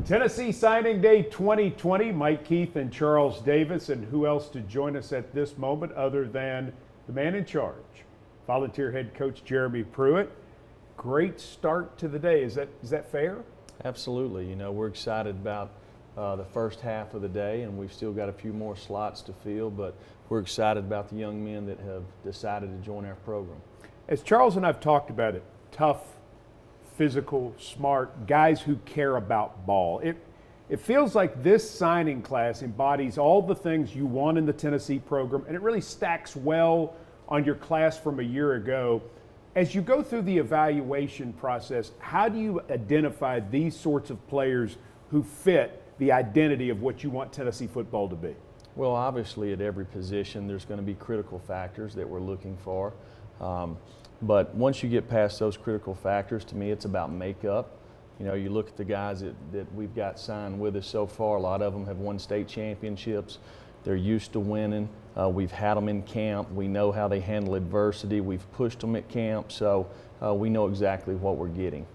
Tennessee Signing Day 2020, Mike Keith and Charles Davis, and who else to join us at this moment other than the man in charge, volunteer head coach Jeremy Pruitt. Great start to the day. Is that fair? Absolutely. You know, we're excited about the first half of the day, and we've still got a few more slots to fill, but we're excited about the young men that have decided to join our program. As Charles and I've talked about it, tough, physical, smart, guys who care about ball. It feels like this signing class embodies all the things you want in the Tennessee program, and it really stacks well on your class from a year ago. As you go through the evaluation process, how do you identify these sorts of players who fit the identity of what you want Tennessee football to be? Well, obviously at every position there's going to be critical factors that we're looking for. But once you get past those critical factors, to me it's about makeup. You know, you look at the guys that we've got signed with us so far, a lot of them have won state championships. They're used to winning. We've had them in camp. We know how they handle adversity. We've pushed them at camp, so we know exactly what we're getting.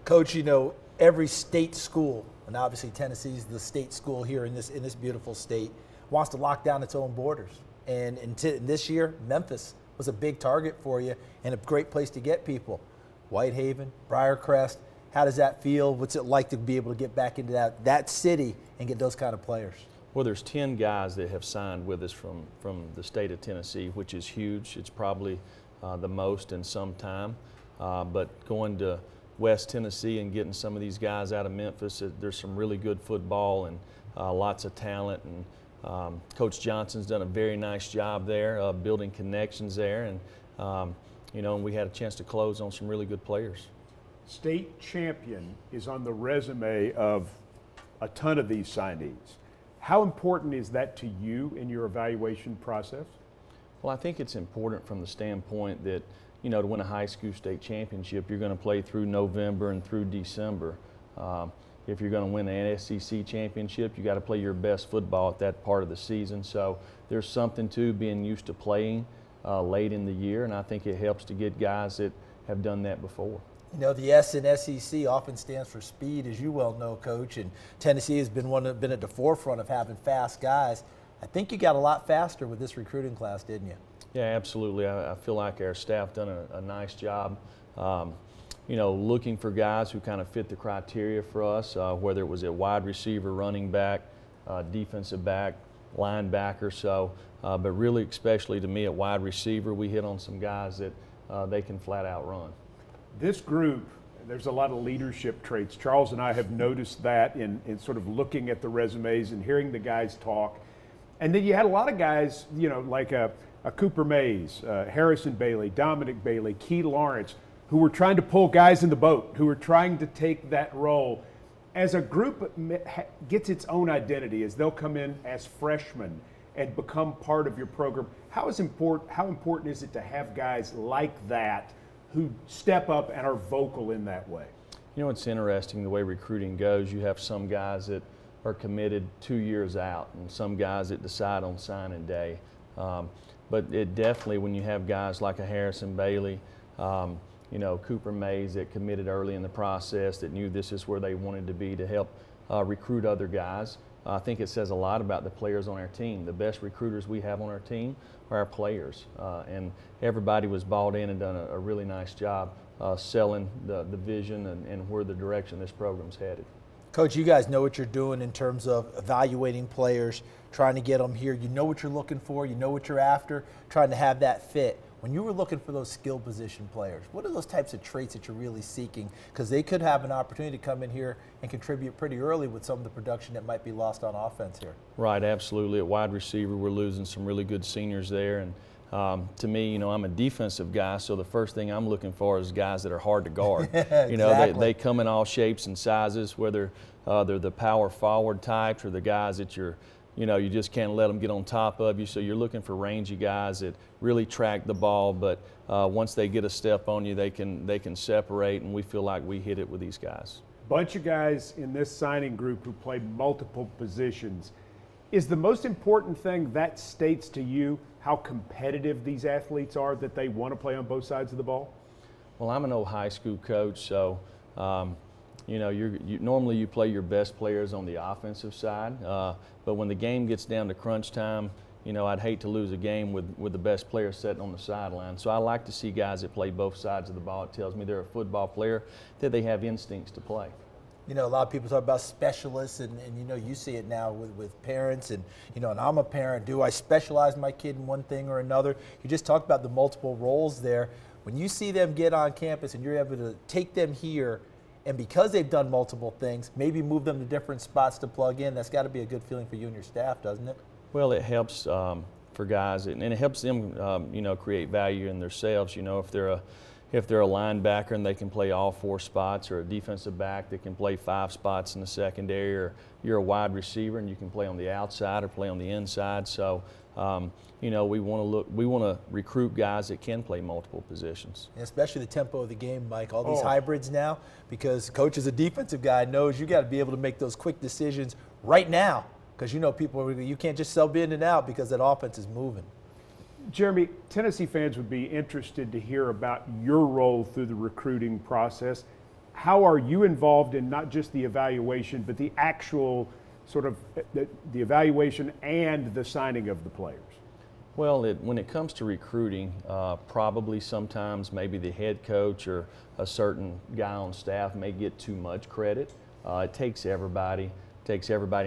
Coach, you know, every state school, and obviously Tennessee's the state school here in this beautiful state, wants to lock down its own borders. And this year, Memphis was a big target for you and a great place to get people. Whitehaven, Briarcrest, how does that feel? What's it like to be able to get back into that city and get those kind of players? Well, there's 10 guys that have signed with us from the state of Tennessee, which is huge. It's probably the most in some time. But going to West Tennessee and getting some of these guys out of Memphis, there's some really good football and lots of talent. And Coach Johnson's done a very nice job there, building connections there. And, you know, and we had a chance to close on some really good players. State champion is on the resume of a ton of these signees. How important is that to you in your evaluation process? Well, I think it's important from the standpoint that, you know, to win a high school state championship, you're going to play through November and through December. If you're going to win an SEC championship, you got to play your best football at that part of the season. So there's something to being used to playing late in the year, and I think it helps to get guys that have done that before. You know, the S in SEC often stands for speed, as you well know, Coach, and Tennessee has been been at the forefront of having fast guys. I think you got a lot faster with this recruiting class, didn't you? Yeah, absolutely. I feel like our staff done a nice job, you know, looking for guys who kind of fit the criteria for us, whether it was at wide receiver, running back, defensive back, linebacker. So, but really, especially to me at wide receiver, we hit on some guys that they can flat out run. This group, there's a lot of leadership traits. Charles and I have noticed that in sort of looking at the resumes and hearing the guys talk. And then you had a lot of guys, you know, like a Cooper Mays, Harrison Bailey, Dominic Bailey, Key Lawrence, who were trying to pull guys in the boat, who were trying to take that role. As a group gets its own identity, as they'll come in as freshmen and become part of your program, how important is it to have guys like that who step up and are vocal in that way? You know, it's interesting the way recruiting goes. You have some guys that are committed 2 years out and some guys that decide on signing day. But it definitely, when you have guys like a Harrison Bailey, you know, Cooper Mays that committed early in the process, that knew this is where they wanted to be to help recruit other guys, I think it says a lot about the players on our team. The best recruiters we have on our team are our players. And everybody was bought in and done a really nice job selling the vision and where the direction this program's headed. Coach, you guys know what you're doing in terms of evaluating players, trying to get them here. You know what you're looking for, you know what you're after, trying to have that fit. When you were looking for those skill position players, what are those types of traits that you're really seeking? Because they could have an opportunity to come in here and contribute pretty early with some of the production that might be lost on offense here. Right, absolutely. At wide receiver, we're losing some really good seniors there. And to me, you know, I'm a defensive guy, so the first thing I'm looking for is guys that are hard to guard. Exactly. You know, they come in all shapes and sizes, whether they're the power forward types or the guys that you know, you just can't let them get on top of you. So you're looking for rangy guys that really track the ball, but once they get a step on you, they can separate, and we feel like we hit it with these guys. Bunch of guys in this signing group who play multiple positions. Is the most important thing that states to you how competitive these athletes are, that they want to play on both sides of the ball? Well, I'm an old high school coach, so You know, normally you play your best players on the offensive side, but when the game gets down to crunch time, you know, I'd hate to lose a game with the best player sitting on the sideline. So I like to see guys that play both sides of the ball. It tells me they're a football player, that they have instincts to play. You know, a lot of people talk about specialists, and you know, you see it now with parents, and you know, and I'm a parent. Do I specialize my kid in one thing or another? You just talked about the multiple roles there. When you see them get on campus and you're able to take them here, and because they've done multiple things, maybe move them to different spots to plug in, that's got to be a good feeling for you and your staff, doesn't it? Well, it helps for guys, and it helps them, you know, create value in themselves. You know, if they're a linebacker and they can play all 4 spots, or a defensive back that can play 5 spots in the secondary, or you're a wide receiver and you can play on the outside or play on the inside. So, you know, we want to recruit guys that can play multiple positions. And especially the tempo of the game, Mike. All these hybrids now, because coach is a defensive guy, knows you got to be able to make those quick decisions right now, because you know you can't just sub in and out because that offense is moving. Jeremy, Tennessee fans would be interested to hear about your role through the recruiting process. How are you involved in not just the evaluation, but the actual sort of the evaluation and the signing of the players? Well, when it comes to recruiting, probably sometimes maybe the head coach or a certain guy on staff may get too much credit. It takes everybody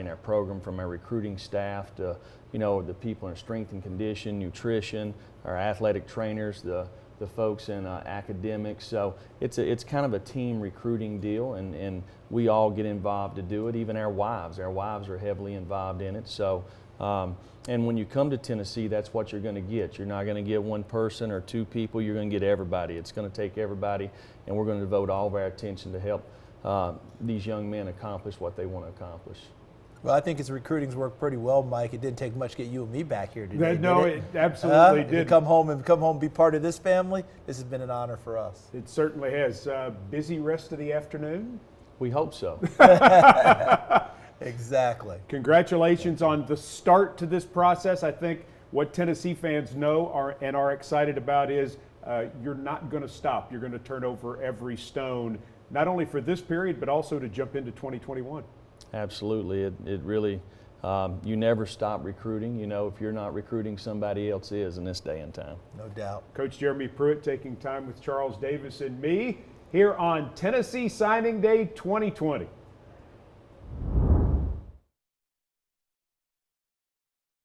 in our program, from our recruiting staff to, you know, the people in strength and condition, nutrition, our athletic trainers, the folks in academics. So it's kind of a team recruiting deal, and we all get involved to do it. Even our wives are heavily involved in it. So, and when you come to Tennessee, that's what you're going to get. You're not going to get one person or 2 people. You're going to get everybody. It's going to take everybody, and we're going to devote all of our attention to help these young men accomplish what they want to accomplish. Well, I think his recruiting's worked pretty well, Mike. It didn't take much to get you and me back here today. No, it absolutely did. To come home and be part of this family, this has been an honor for us. It certainly has. Busy rest of the afternoon? We hope so. Exactly. Congratulations on the start to this process. I think what Tennessee fans know are excited about is you're not going to stop. You're going to turn over every stone, not only for this period, but also to jump into 2021. Absolutely. It really, you never stop recruiting. You know, if you're not recruiting, somebody else is in this day and time. No doubt. Coach Jeremy Pruitt taking time with Charles Davis and me here on Tennessee Signing Day 2020.